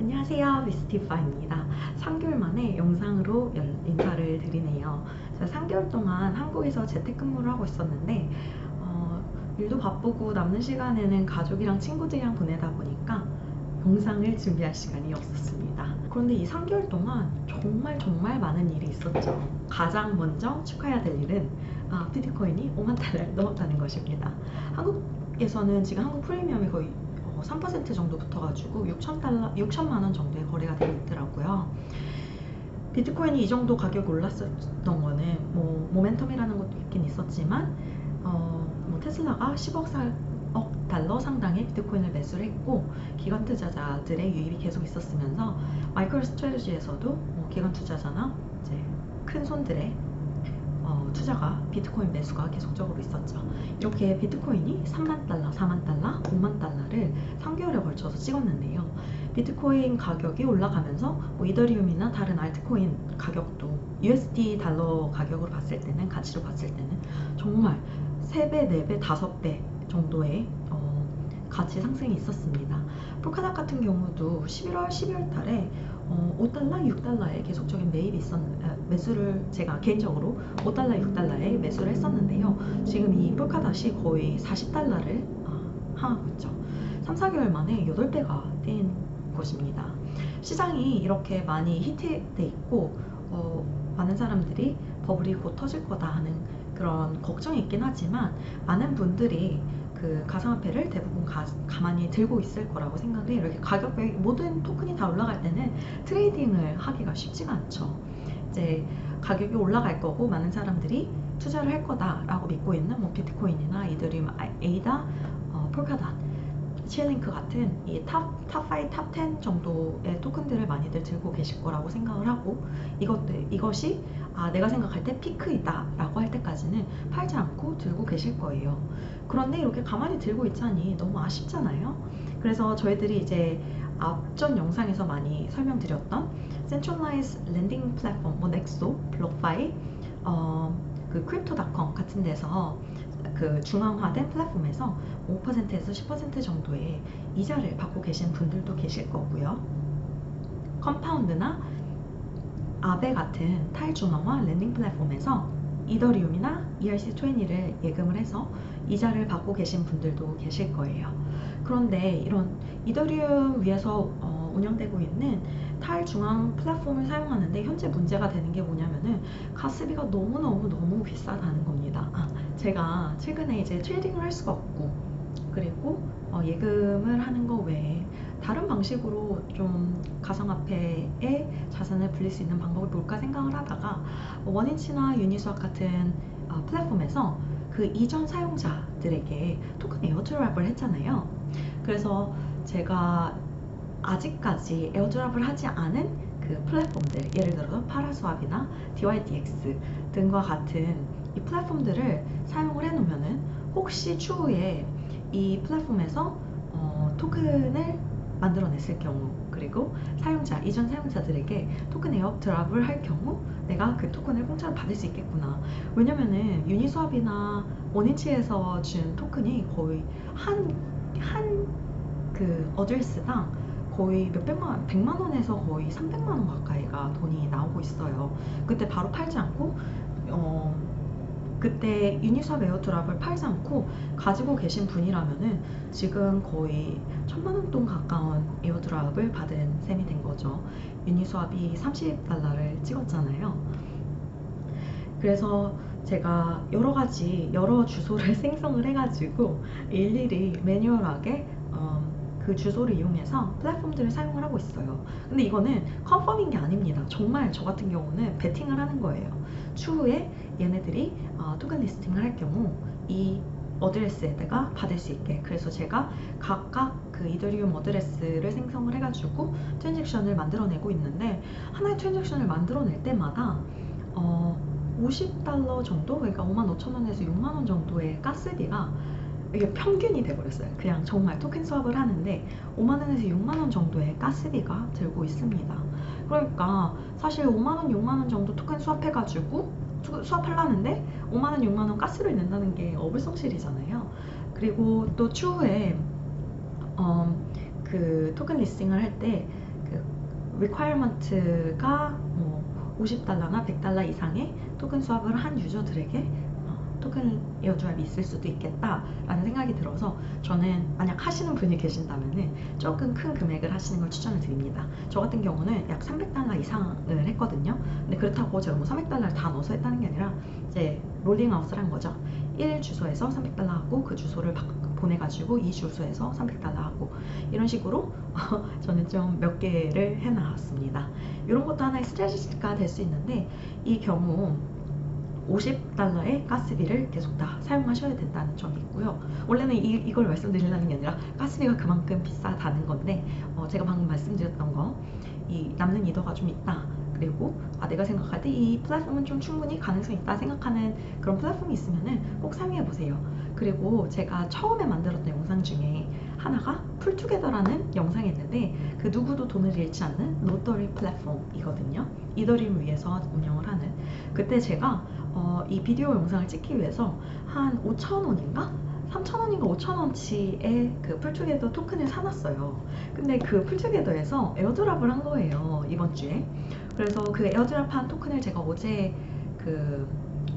안녕하세요, 미스티파입니다. 3개월 만에 영상으로 인사를 드리네요. 제가 3개월 동안 한국에서 재택근무를 하고 있었는데 일도 바쁘고 남는 시간에는 가족이랑 친구들이랑 보내다 보니까 영상을 준비할 시간이 없었습니다. 그런데 이 3개월 동안 정말 많은 일이 있었죠. 가장 먼저 축하해야 될 일은 비트코인이 5만 달러를 넘었다는 것입니다. 한국에서는 지금 한국 프리미엄이 거의 3% 정도 붙어가지고 6천만 원 정도의 거래가 되고 있더라고요. 비트코인이 이 정도 가격이 올랐었던 거는 뭐 모멘텀이라는 것도 있긴 있었지만 뭐 테슬라가 10억 달러 상당의 비트코인을 매수를 했고 기관 투자자들의 유입이 계속 있었으면서 마이크로 스트래te지에서도 뭐 기관 투자자나 이제 큰 손들의 투자가 비트코인 매수가 계속적으로 있었죠. 이렇게 비트코인이 3만 달러, 4만 달러, 5만 달러를 3개월에 걸쳐서 찍었는데요. 비트코인 가격이 올라가면서 뭐 이더리움이나 다른 알트코인 가격도 USD 달러 가격으로 봤을 때는 가치로 봤을 때는 정말 3배, 4배, 5배 정도의 가치 상승이 있었습니다. 폴카닷 같은 경우도 11월, 12월 달에 5달러, 6달러에 계속적인 매수를 제가 개인적으로 5달러, 6달러에 매수를 했었는데요. 지금 이 폴카닷이 거의 40달러를 하고 있죠. 3, 4개월 만에 8배가 뛴 것입니다. 시장이 이렇게 많이 히트돼 있고 많은 사람들이 버블이 곧 터질 거다 하는 그런 걱정이 있긴 하지만 많은 분들이 그 가상화폐를 대부분 가만히 들고 있을 거라고 생각을 해요. 이렇게 가격이 모든 토큰이 다 올라갈 때는 트레이딩을 하기가 쉽지가 않죠. 이제 가격이 올라갈 거고 많은 사람들이 투자를 할 거다라고 믿고 있는 뭐 비트코인이나 이더리움, 에이다, 폴카닷, 치엘링크 같은 이 탑 5, 탑 10 정도의 토큰들을 많이들 들고 계실 거라고 생각을 하고 이것이 내가 생각할 때 피크이다 라고 할 때까지는 팔지 않고 들고 계실 거예요. 그런데 이렇게 가만히 들고 있자니 너무 아쉽잖아요. 그래서 저희들이 이제 앞전 영상에서 많이 설명드렸던 Centralized Lending Platform, 뭐 넥소, 블록파이, 그 크립토닷컴 같은 데서 그 중앙화된 플랫폼에서 5%에서 10% 정도의 이자를 받고 계신 분들도 계실 거고요. 컴파운드나 아베 같은 탈중앙화 랜딩 플랫폼에서 이더리움이나 ERC20를 예금을 해서 이자를 받고 계신 분들도 계실 거예요. 그런데 이런 이더리움 위에서 운영되고 있는 탈중앙 플랫폼을 사용하는데 현재 문제가 되는 게 뭐냐면은 가스비가 너무 비싸다는 겁니다. 제가 최근에 이제 트레이딩을 할 수가 없고 그리고 예금을 하는 거 외에 다른 방식으로 좀 가상화폐에 자산을 불릴 수 있는 방법이 뭘까 생각을 하다가 원인치나 유니스왑 같은 플랫폼에서 그 이전 사용자들에게 토큰 에어드랍을 했잖아요. 그래서 제가 아직까지 에어드랍을 하지 않은 그 플랫폼들, 예를 들어서 파라스왑이나 DYDX 등과 같은 이 플랫폼들을 사용을 해놓으면은 혹시 추후에 이 플랫폼에서 토큰을 만들어냈을 경우 그리고 이전 사용자들에게 토큰 에어드랍을 할 경우 내가 그 토큰을 공짜로 받을 수 있겠구나. 왜냐면은 유니스왑이나 원인치에서 준 토큰이 거의 한 그 어드레스당 거의 몇백만, 100만 원에서 거의 300만 원 가까이가 돈이 나오고 있어요. 그때 바로 팔지 않고 그때 유니스왑 에어드랍을 팔지 않고 가지고 계신 분이라면은 지금 거의 1000만 원 돈 가까운 에어드랍을 받은 셈이 된 거죠. 유니스왑이 30달러를 찍었잖아요. 그래서 제가 여러 주소를 생성을 해가지고 일일이 매뉴얼하게 그 주소를 이용해서 플랫폼들을 사용을 하고 있어요. 근데 이거는 컨펌인 게 아닙니다. 정말 저 같은 경우는 베팅을 하는 거예요. 추후에 얘네들이 토큰 리스팅을 할 경우 이 어드레스에다가 받을 수 있게. 그래서 제가 각각 그 이더리움 어드레스를 생성을 해가지고 트랜잭션을 만들어내고 있는데 하나의 트랜잭션을 만들어낼 때마다 50달러 정도? 그러니까 55,000원에서 6만원 정도의 가스비가 이게 평균이 돼버렸어요. 그냥 정말 토큰 수합을 하는데 5만원에서 6만원 정도의 가스비가 들고 있습니다. 그러니까 사실 5만원, 6만원 정도 토큰 수합해가지고 수합하려는데 5만원, 6만원 가스를 낸다는 게 어불성실이잖아요. 그리고 또 추후에 그 토큰 리스팅을 할 때 그 requirement가 뭐 $50나 $100 이상의 토큰 수합을 한 유저들에게 토큰 에어드랍이 있을 수도 있겠다라는 생각이 들어서 저는 만약 하시는 분이 계신다면은 조금 큰 금액을 하시는 걸 추천을 드립니다. 저 같은 경우는 약 $300 이상을 했거든요. 근데 그렇다고 제가 뭐 $300를 다 넣어서 했다는 게 아니라 이제 롤링아웃을 한 거죠. 1 주소에서 $300 하고 그 주소를 보내가지고 2 주소에서 $300 하고 이런 식으로 저는 좀 몇 개를 해나갔습니다. 이런 것도 하나의 스트레스가 될 수 있는데 이 경우 $50의 가스비를 계속 다 사용하셔야 된다는 점이 있고요. 원래는 이걸 말씀드리려는 게 아니라 가스비가 그만큼 비싸다는 건데 제가 방금 말씀드렸던 거 이 남는 이더가 좀 있다. 그리고 내가 생각할 때 이 플랫폼은 좀 충분히 가능성이 있다 생각하는 그런 플랫폼이 있으면은 꼭 사용해 보세요. 그리고 제가 처음에 만들었던 영상 중에 하나가 풀투게더라는 영상이 있는데 그 누구도 돈을 잃지 않는 로터리 플랫폼이거든요. 이더리움 위에서 운영을 하는. 그때 제가 이 비디오 영상을 찍기 위해서 한 5,000원인가? 3,000원인가 5,000원치의 그 풀투게더 토큰을 사놨어요. 근데 그 풀투게더에서 에어드랍을 한 거예요, 이번 주에. 그래서 그 에어드랍한 토큰을 제가 어제 그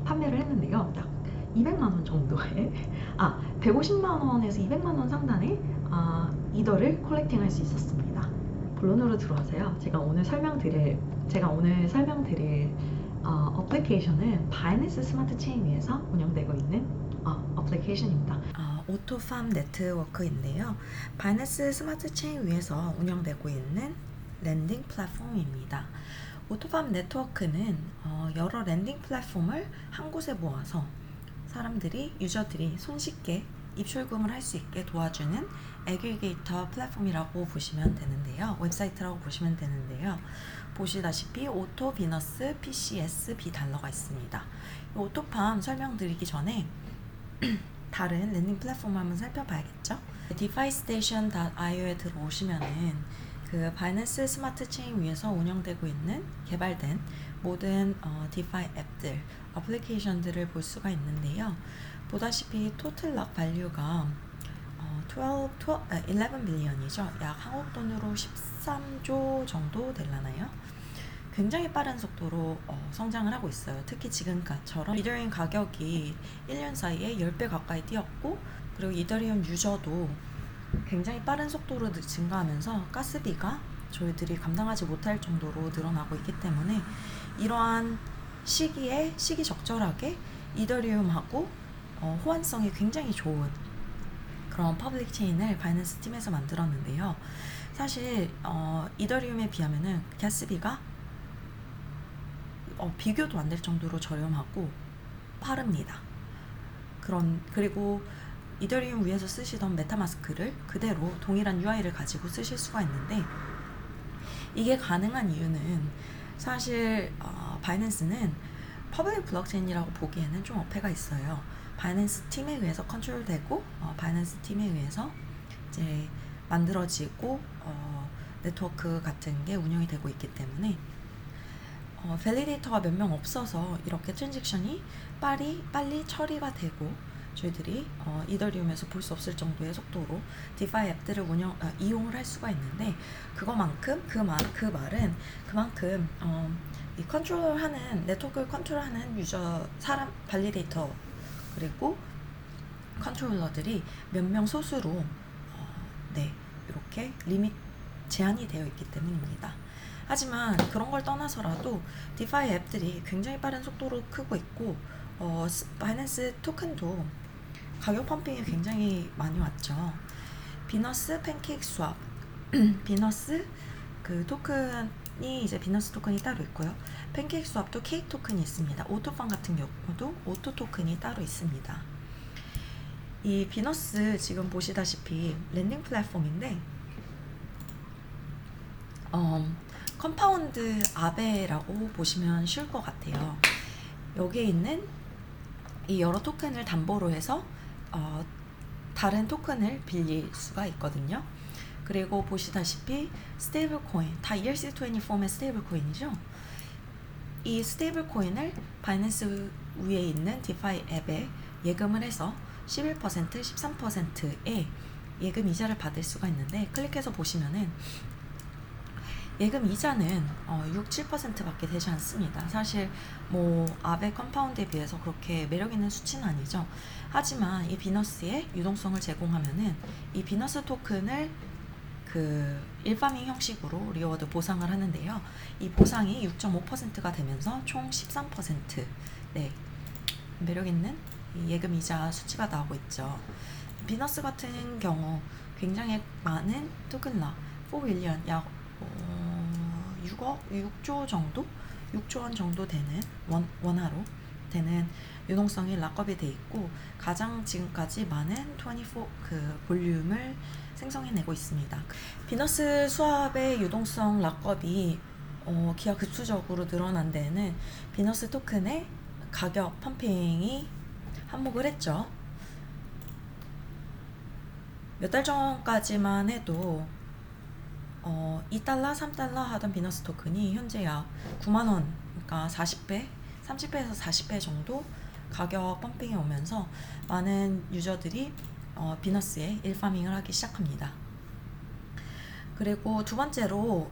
판매를 했는데요. 약 200만 원 정도에 150만 원에서 200만 원 상단의 이더를 컬렉팅할 수 있었습니다. 본론으로 들어와서요. 제가 오늘 설명드릴 어플리케이션은 바이낸스 스마트 체인 위에서 운영되고 있는 어플리케이션입니다. 오토팜 네트워크인데요. 바이낸스 스마트 체인 위에서 운영되고 있는 랜딩 플랫폼입니다. 오토팜 네트워크는 여러 랜딩 플랫폼을 한 곳에 모아서 유저들이 손쉽게 입출금을 할 수 있게 도와주는 애그리게이터 플랫폼이라고 보시면 되는데요. 웹사이트라고 보시면 되는데요. 보시다시피 오토, 비너스, PCS, 비달러가 있습니다. 오토팜 설명드리기 전에 다른 랜딩 플랫폼 한번 살펴봐야겠죠. DeFiStation.io에 들어오시면은 그 바이낸스 스마트 체인 위에서 운영되고 있는 개발된 모든 디파이 앱들, 어플리케이션들을 볼 수가 있는데요. 보다시피 토탈 락 밸류가 11 빌리언이죠. 약 한국 돈으로 13조 정도 되려나요? 굉장히 빠른 속도로 성장을 하고 있어요. 특히 지금처럼 이더리움 가격이 1년 사이에 10배 가까이 뛰었고, 그리고 이더리움 유저도 굉장히 빠른 속도로 증가하면서 가스비가 저희들이 감당하지 못할 정도로 늘어나고 있기 때문에 이러한 시기적절하게 이더리움하고 호환성이 굉장히 좋은 그런 퍼블릭 체인을 바이낸스 팀에서 만들었는데요. 사실 이더리움에 비하면은 가스비가 비교도 안 될 정도로 저렴하고 빠릅니다. 그리고 이더리움 위에서 쓰시던 메타마스크를 그대로 동일한 UI를 가지고 쓰실 수가 있는데, 이게 가능한 이유는 사실 바이낸스는 퍼블릭 블록체인이라고 보기에는 좀 어폐가 있어요. 바이낸스 팀에 의해서 컨트롤되고 바이낸스 팀에 의해서 이제 만들어지고 네트워크 같은 게 운영이 되고 있기 때문에 밸리데이터가 몇 명 없어서 이렇게 트랜잭션이 빨리 처리가 되고 저희들이 이더리움에서 볼 수 없을 정도의 속도로 디파이 앱들을 이용을 할 수가 있는데, 그 말은 그만큼 이 네트워크를 컨트롤하는 사람 발리데이터 그리고 컨트롤러들이 몇 명 소수로 이렇게 제한이 되어 있기 때문입니다. 하지만 그런 걸 떠나서라도 디파이 앱들이 굉장히 빠른 속도로 크고 있고, 바이낸스 토큰도 가격 펌핑이 굉장히 많이 왔죠. 비너스 팬케이크 스왑, 비너스 그 토큰이 이제 비너스 토큰이 따로 있고요. 팬케이크 스왑도 케이크 토큰이 있습니다. 오토팜 같은 경우도 오토 토큰이 따로 있습니다. 이 비너스 지금 보시다시피 랜딩 플랫폼인데 컴파운드 아베라고 보시면 쉬울 것 같아요. 여기에 있는 이 여러 토큰을 담보로 해서 다른 토큰을 빌릴 수가 있거든요. 그리고 보시다시피 스테이블 코인, 다 ERC-20 스테이블 코인이죠. 이 스테이블 코인을 바이낸스 위에 있는 디파이 앱에 예금을 해서 11%, 13%의 예금 이자를 받을 수가 있는데, 클릭해서 보시면은 예금 이자는 6, 7%밖에 되지 않습니다. 사실 뭐 아베 컴파운드에 비해서 그렇게 매력 있는 수치는 아니죠. 하지만 이 비너스의 유동성을 제공하면은 이 비너스 토큰을 그 일파밍 형식으로 리워드 보상을 하는데요. 이 보상이 6.5%가 되면서 총 13%, 네, 매력 있는 예금 이자 수치가 나오고 있죠. 비너스 같은 경우 굉장히 많은 토큰라 4빌리언 약 6조 정도? 6조 원 정도 되는 원화로 되는 유동성이 락업이 돼 있고 가장 지금까지 많은 24 그 볼륨을 생성해내고 있습니다. 비너스 수합의 유동성 락업이 기하급수적으로 늘어난 데에는 비너스 토큰의 가격 펌핑이 한몫을 했죠. 몇 달 전까지만 해도 2달러, 3달러 하던 비너스 토큰이 현재 약 9만원, 그러니까 40배, 30배에서 40배 정도 가격 펌핑이 오면서 많은 유저들이 비너스에 일파밍을 하기 시작합니다. 그리고 두 번째로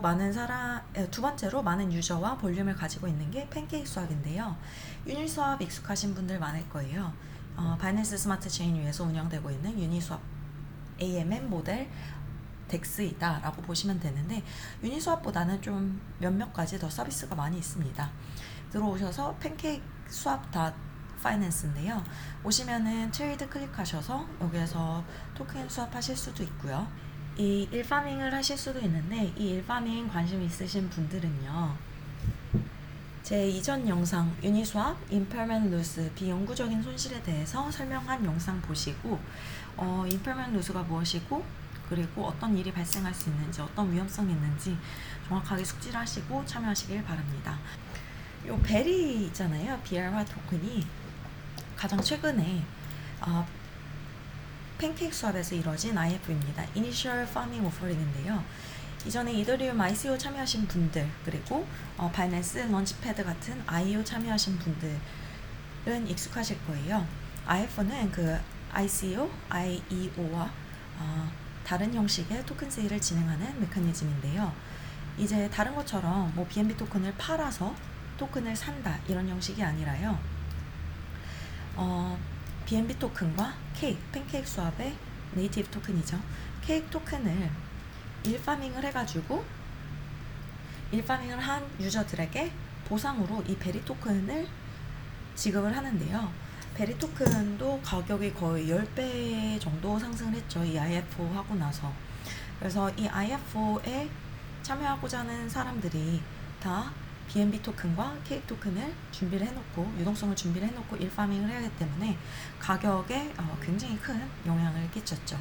많은 유저와 볼륨을 가지고 있는 게 팬케이크 수합인데요. 유니수합 익숙하신 분들 많을 거예요. 바이낸스 스마트 체인 위에서 운영되고 있는 유니수합 AMM 모델 덱스이다 라고 보시면 되는데, 유니수합보다는 좀 몇몇 가지 더 서비스가 많이 있습니다. 들어오셔서 팬케이크 수합 파이낸스인데요. 오시면은 트레이드 클릭하셔서 여기에서 토큰 수합하실 수도 있고요. 이 일파밍을 하실 수도 있는데, 이 일파밍 관심 있으신 분들은요, 제 이전 영상 유니스왑, 임페어먼트 로스, 비영구적인 손실에 대해서 설명한 영상 보시고 임페어먼트 로스가 무엇이고 그리고 어떤 일이 발생할 수 있는지, 어떤 위험성이 있는지 정확하게 숙지를 하시고 참여하시길 바랍니다. 요 베리 있잖아요. BR화 토큰이 가장 최근에 팬케이크 수합에서 이뤄진 IF입니다. Initial Farming Offering인데요. 이전에 이더리움 ICO 참여하신 분들, 그리고 바이낸스 런치패드 같은 IO 참여하신 분들은 익숙하실 거예요. IF는 그 ICO, IEO와 다른 형식의 토큰 세일을 진행하는 메커니즘인데요. 이제 다른 것처럼 뭐 BNB 토큰을 팔아서 토큰을 산다 이런 형식이 아니라요. BNB 토큰과 팬케이크 수합의 네이티브 토큰이죠. 케이크 토큰을 일파밍을 해가지고 일파밍을 한 유저들에게 보상으로 이 베리 토큰을 지급을 하는데요. 베리 토큰도 가격이 거의 10배 정도 상승을 했죠. 이 IFO 하고 나서. 그래서 이 IFO에 참여하고자 하는 사람들이 다 BNB 토큰과 케이크 토큰을 준비를 해놓고, 유동성을 준비를 해놓고 일파밍을 해야 하기 때문에 가격에 굉장히 큰 영향을 끼쳤죠.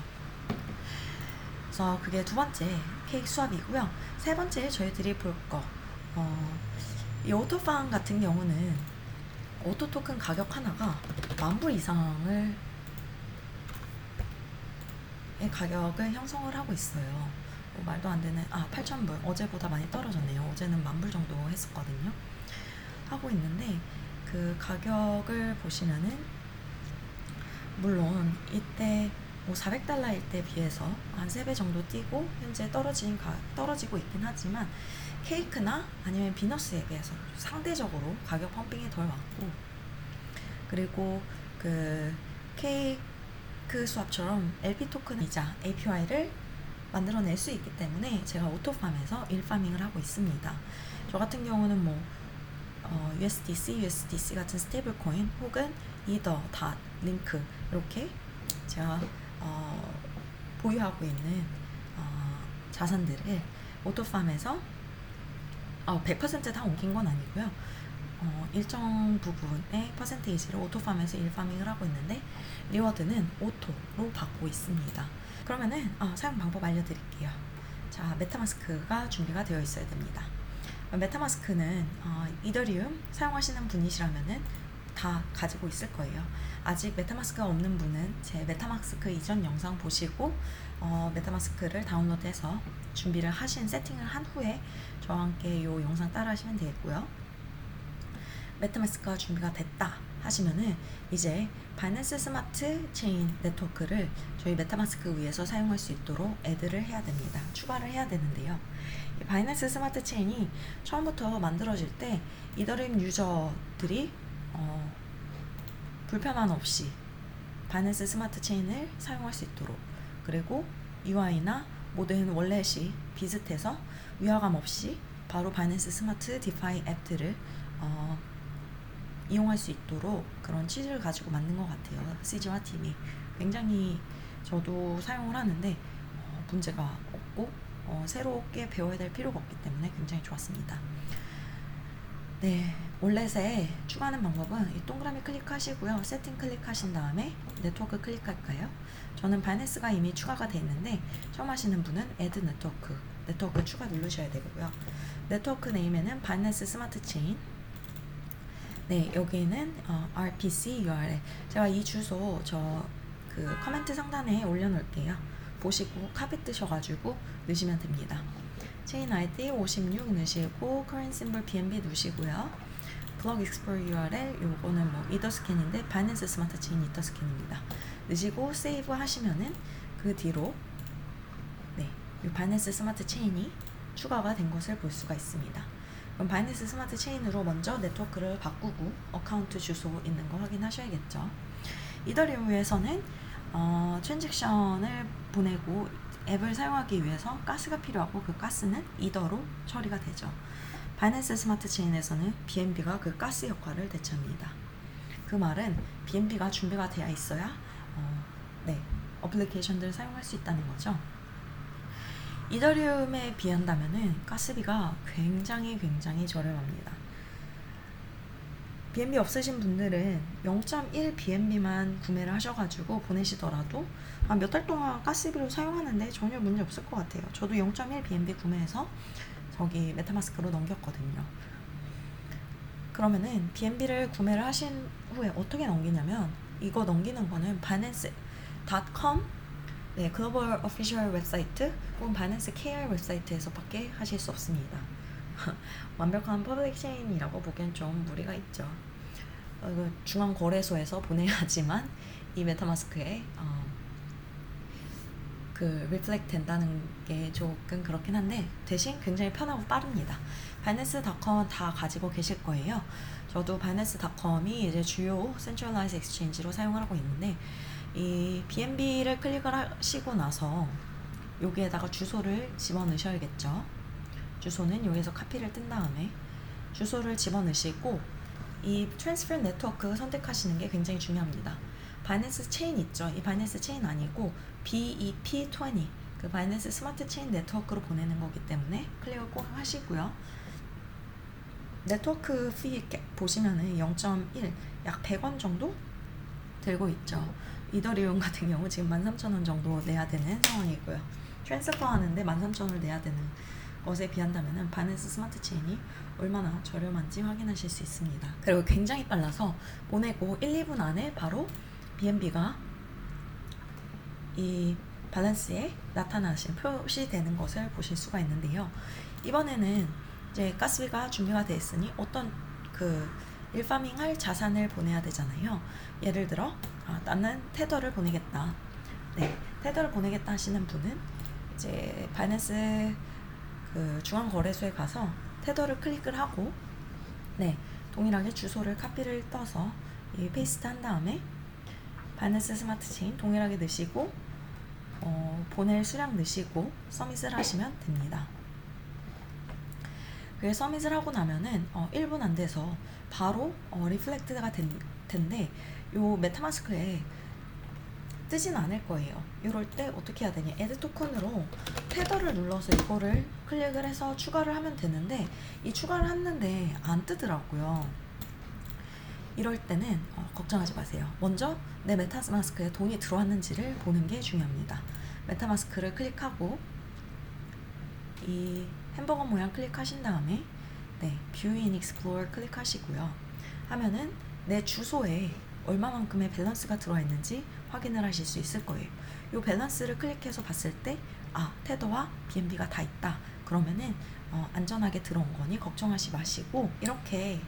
그래서 그게 두 번째 케이크 수합이고요. 세 번째 저희들이 볼 거, 이 오토팜 같은 경우는 오토 토큰 가격 하나가 10,000불 이상의 가격을 형성을 하고 있어요. 말도 안 되는 8,000불, 어제보다 많이 떨어졌네요. 어제는 10,000불 정도 했었거든요. 하고 있는데 그 가격을 보시면은 물론 이때 뭐 400달러일 때 비해서 한 3배 정도 뛰고 현재 떨어지고 있긴 하지만 케이크나 아니면 비너스에 비해서 상대적으로 가격 펌핑이 덜 왔고, 그리고 그 케이크 수합처럼 LP 토큰이자 APY를 만들어낼 수 있기 때문에 제가 오토팜에서 일파밍을 하고 있습니다. 저 같은 경우는 뭐 USDC 같은 스테이블 코인 혹은 이더, 닷, 링크 이렇게 제가 보유하고 있는 자산들을 오토팜에서 100% 다 옮긴 건 아니고요. 일정 부분의 퍼센테이지를 오토팜에서 일파밍을 하고 있는데 리워드는 오토로 받고 있습니다. 그러면은 사용 방법 알려드릴게요. 자, 메타마스크가 준비가 되어 있어야 됩니다. 메타마스크는 이더리움 사용하시는 분이시라면은 다 가지고 있을 거예요. 아직 메타마스크가 없는 분은 제 메타마스크 이전 영상 보시고 메타마스크를 다운로드해서 준비를 세팅을 한 후에 저와 함께 이 영상 따라 하시면 되겠고요. 메타마스크가 준비가 됐다 하시면은 이제 바이낸스 스마트 체인 네트워크를 저희 메타마스크 위에서 사용할 수 있도록 애드를 해야 됩니다. 추가를 해야 되는데요. 이 바이낸스 스마트 체인이 처음부터 만들어질 때 이더리움 유저들이 불편함 없이 바이낸스 스마트 체인을 사용할 수 있도록, 그리고 UI나 모든 월렛이 비슷해서 위화감 없이 바로 바이낸스 스마트 디파이 앱들을 이용할 수 있도록 그런 취지를 가지고 만든 것 같아요. CG와 팀이 굉장히 저도 사용을 하는데 문제가 없고 새롭게 배워야 될 필요가 없기 때문에 굉장히 좋았습니다. 네, 월렛에 추가하는 방법은 이 동그라미 클릭하시고요. 세팅 클릭하신 다음에 네트워크 클릭할까요? 저는 바이낸스가 이미 추가가 되어 있는데 처음 하시는 분은 애드 네트워크 추가 누르셔야 되고요. 네트워크 네임에는 바이낸스 스마트 체인, 네, 여기는 RPC URL. 제가 이 주소 그 코멘트 상단에 올려놓을게요. 보시고 카피 뜨셔가지고 넣으시면 됩니다. 체인 ID 56 넣으시고 current symbol BNB 넣으시고요. 블록 익스플로러 URL 요거는 뭐 이더스캔인데 바이낸스 스마트 체인 이더스캔입니다. 넣으시고 세이브 하시면은 그 뒤로 네, 이 바이낸스 스마트 체인이 추가가 된 것을 볼 수가 있습니다. 그럼 바이낸스 스마트 체인으로 먼저 네트워크를 바꾸고 어카운트 주소 있는 거 확인하셔야겠죠. 이더리움에서는 트랜잭션을 보내고 앱을 사용하기 위해서 가스가 필요하고 그 가스는 이더로 처리가 되죠. 바이낸스 스마트 체인에서는 BNB가 그 가스 역할을 대체합니다. 그 말은 BNB가 준비가 되어 있어야 어플리케이션들을 사용할 수 있다는 거죠. 이더리움에 비한다면은 가스비가 굉장히 저렴합니다. BNB 없으신 분들은 0.1 BNB만 구매를 하셔가지고 보내시더라도 몇 달 동안 가스비로 사용하는데 전혀 문제 없을 것 같아요. 저도 0.1 BNB 구매해서 저기 메타마스크로 넘겼거든요. 그러면은 BNB를 구매를 하신 후에 어떻게 넘기냐면, 이거 넘기는 거는 binance.com 네, 글로벌 오피셜 웹사이트 혹은 바이낸스 KR 웹사이트에서밖에 하실 수 없습니다. 완벽한 퍼블릭 체인이라고 보기엔 좀 무리가 있죠. 중앙 거래소에서 보내야지만 이 메타마스크에 그 리플렉트 된다는 게 조금 그렇긴 한데 대신 굉장히 편하고 빠릅니다. 바이낸스.com 다 가지고 계실 거예요. 저도 바이낸스.com이 이제 주요 센트럴라이즈 엑스체인지로 사용을 하고 있는데, 이 BNB를 클릭을 하시고 나서 여기에다가 주소를 집어넣으셔야겠죠. 주소는 여기서 카피를 뜬 다음에 주소를 집어넣으시고 이 트랜스퍼 네트워크 선택하시는 게 굉장히 중요합니다. 바이낸스 체인 있죠. 이 바이낸스 체인 아니고 BEP20 그 바이낸스 스마트 체인 네트워크로 보내는 거기 때문에 클릭을 꼭 하시고요. 네트워크 피 보시면은 0.1 약 100원 정도 들고 있죠. 이더리움 같은 경우 지금 13,000원 정도 내야 되는 상황이고요. 트랜스퍼 하는데 13,000원을 내야 되는 것에 비한다면 바이낸스 스마트 체인이 얼마나 저렴한지 확인하실 수 있습니다. 그리고 굉장히 빨라서 보내고 1, 2분 안에 바로 BNB가 이 밸런스에 표시되는 것을 보실 수가 있는데요. 이번에는 이제 가스비가 준비가 되어 있으니 어떤 그 일파밍 할 자산을 보내야 되잖아요. 예를 들어 나는 테더를 보내겠다. 네, 테더를 보내겠다 하시는 분은 이제 바이낸스 그 중앙 거래소에 가서 테더를 클릭을 하고 동일하게 주소를 카피를 떠서 페이스트 한 다음에 바이낸스 스마트 체인 동일하게 넣으시고 보낼 수량 넣으시고 서밋을 하시면 됩니다. 그래서 서밋을 하고 나면은 1분 안 돼서 바로 리플렉트가 될 텐데 요 메타마스크에 뜨진 않을 거예요. 이럴 때 어떻게 해야 되냐, 애드 토큰으로 테더를 눌러서 이거를 클릭을 해서 추가를 하면 되는데 이 추가를 했는데 안 뜨더라고요. 이럴 때는 걱정하지 마세요. 먼저 내 메타마스크에 돈이 들어왔는지를 보는 게 중요합니다. 메타마스크를 클릭하고 이 햄버거 모양 클릭하신 다음에 View in Explorer 클릭하시고요. 하면은 내 주소에 얼마만큼의 밸런스가 들어와 있는지 확인을 하실 수 있을 거예요. 이 밸런스를 클릭해서 봤을 때 테더와 BNB가 다 있다. 그러면은 안전하게 들어온 거니 걱정하지 마시고 이렇게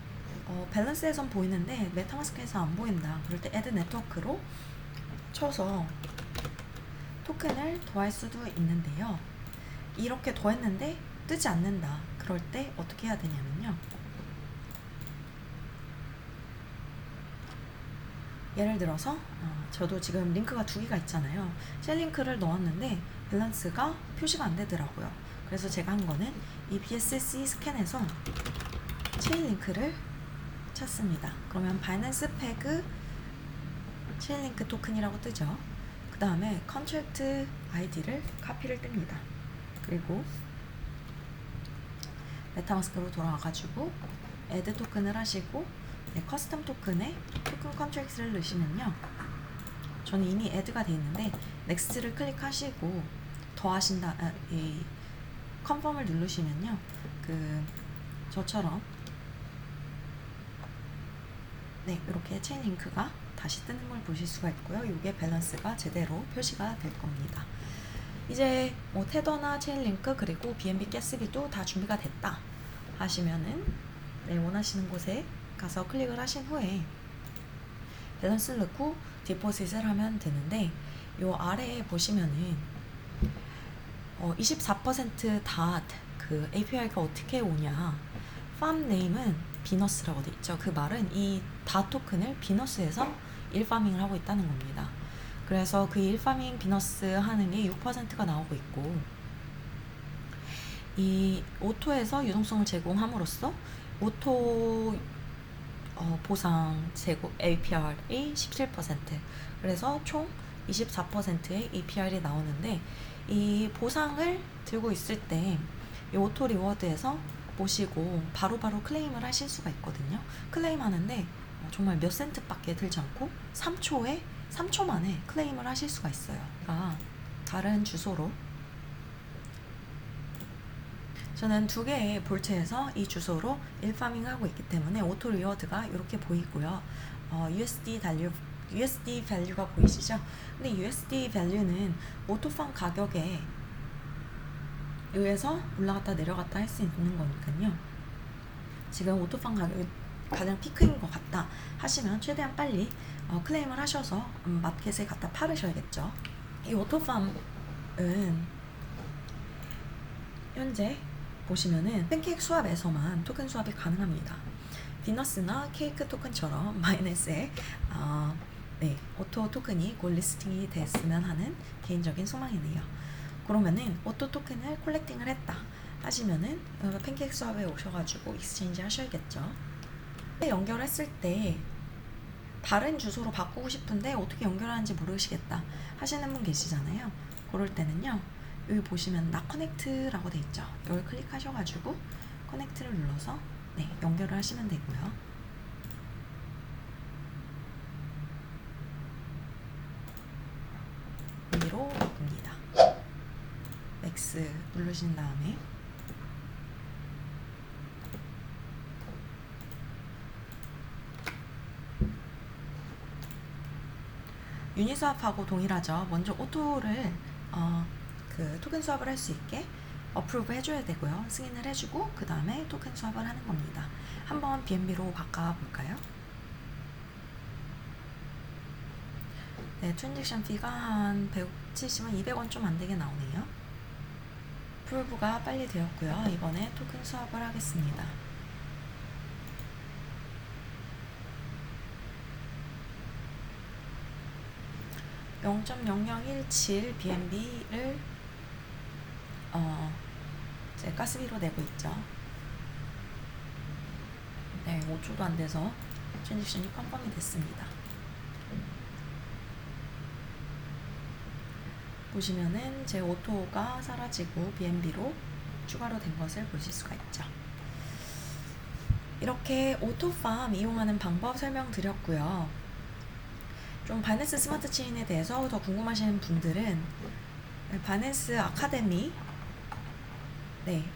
밸런스에선 보이는데 메타마스크에서 안 보인다. 그럴 때 add 네트워크로 쳐서 토큰을 더할 수도 있는데요. 이렇게 더했는데 뜨지 않는다. 그럴 때 어떻게 해야 되냐면요. 예를 들어서 저도 지금 링크가 2개가 있잖아요. 셀 링크를 넣었는데 밸런스가 표시가 안 되더라고요. 그래서 제가 한 거는 이 BSC 스캔에서 체인 링크를 찾습니다. 그러면 바이낸스 패그 체인 링크 토큰이라고 뜨죠. 그 다음에 컨트랙트 아이디를 카피를 뜹니다. 그리고 메타마스크로 돌아와가지고 애드 토큰을 하시고 커스텀 토큰에 토큰 컨트랙트를 넣으시면요. 저는 이미 애드가 돼 있는데 넥스트를 클릭하시고 더하신다 이 컨펌을 누르시면요. 저처럼 이렇게 체인 링크가 다시 뜨는 걸 보실 수가 있고요. 이게 밸런스가 제대로 표시가 될 겁니다. 이제 테더나 체인 링크 그리고 BNB 가스비도 다 준비가 됐다 하시면은 원하시는 곳에 가서 클릭을 하신 후에 밸런스를 넣고 디포짓을 하면 되는데 요 아래에 보시면은 24% 그 API가 어떻게 오냐. 팜 네임은 비너스라고 돼 있죠. 그 말은 이 다 토큰을 비너스에서 1파밍을 하고 있다는 겁니다. 그래서 그 1파밍 비너스 하는 게 6%가 나오고 있고, 이 오토에서 유동성을 제공함으로써 오토 보상 제공 APR이 17%, 그래서 총 24%의 APR이 나오는데, 이 보상을 들고 있을 때 이 오토 리워드에서 보시고 바로바로 클레임을 하실 수가 있거든요. 클레임 하는데 정말 몇 센트밖에 들지 않고 3초 만에 클레임을 하실 수가 있어요. 그러니까 다른 주소로 저는 2개의 볼트에서 이 주소로 1파밍 하고 있기 때문에 오토 리워드가 이렇게 보이고요. USD 밸류가 보이시죠? 근데 USD 밸류는 오토팜 가격에 의해서 올라갔다 내려갔다 할 수 있는 거니까요. 지금 오토팜 가격이 가장 피크인 것 같다 하시면 최대한 빨리 클레임을 하셔서 마켓에 갖다 팔으셔야겠죠. 이 오토팜은 현재 보시면은 팬케이크 수합에서만 토큰 수합이 가능합니다. 비너스나 케이크 토큰처럼 마이너스에 오토 토큰이 곧 리스팅이 됐으면 하는 개인적인 소망이네요. 그러면은 오토 토큰을 콜렉팅을 했다 하시면은 팬케이크 수합에 오셔가지고 익스체인지 하셔야겠죠. 연결했을 때 다른 주소로 바꾸고 싶은데 어떻게 연결하는지 모르시겠다 하시는 분 계시잖아요. 그럴 때는요, 여기 보시면 나 커넥트라고 돼 있죠. 이걸 클릭하셔가지고 커넥트를 눌러서 연결을 하시면 되고요. 여기로 바꿉니다. X 누르신 다음에 유닛 수합하고 동일하죠. 먼저 오토를 그 토큰 수합을 할 수 있게 어프로브 해줘야 되고요. 승인을 해주고 그 다음에 토큰 수합을 하는 겁니다. 한번 BNB로 바꿔볼까요? 트랜잭션 피가 한 170원, 200원 좀 안되게 나오네요. 프로브가 빨리 되었고요. 이번에 토큰 수합을 하겠습니다. (0.0017) BNB를 제 가스비로 내고 있죠. 5초도 안 돼서 트랜잭션이 컨펌이 됐습니다. 보시면은 제 오토가 사라지고 BNB로 추가로 된 것을 보실 수가 있죠. 이렇게 오토팜 이용하는 방법 설명드렸고요. 좀 바이낸스 스마트 체인에 대해서 더 궁금하신 분들은 바이낸스 아카데미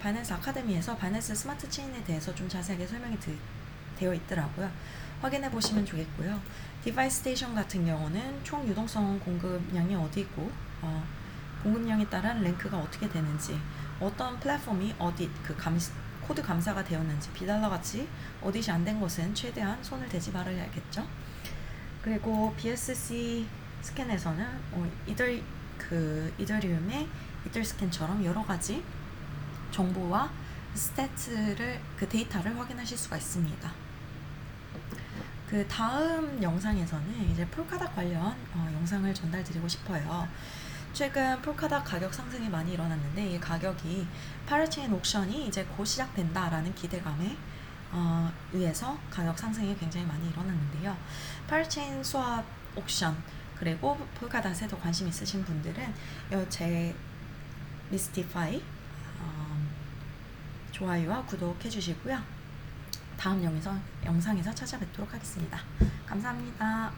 바이낸스 아카데미에서 바이낸스 스마트 체인에 대해서 좀 자세하게 설명이 되어 있더라고요. 확인해 보시면 좋겠고요. 디바이스 스테이션 같은 경우는 총 유동성 공급량이 어디고 공급량에 따른 랭크가 어떻게 되는지, 어떤 플랫폼이 어디 그 코드 감사가 되었는지 비달러같이 오디시 안 된 것은 최대한 손을 대지 말아야겠죠. 그리고 BSC 스캔에서는 이더리움의 이더 스캔처럼 여러 가지 정보와 스태츠를 그 데이터를 확인하실 수가 있습니다. 그 다음 영상에서는 이제 폴카닥 관련 영상을 전달드리고 싶어요. 최근 폴카닥 가격 상승이 많이 일어났는데 이 가격이 파라체인 옥션이 이제 곧 시작된다라는 기대감에 의해서 가격 상승이 굉장히 많이 일어났는데요. 파라체인 스왑 옥션 그리고 폴카닷에도 관심 있으신 분들은 제 미스티파이 좋아요와 구독해 주시고요. 다음 영상에서 찾아뵙도록 하겠습니다. 감사합니다.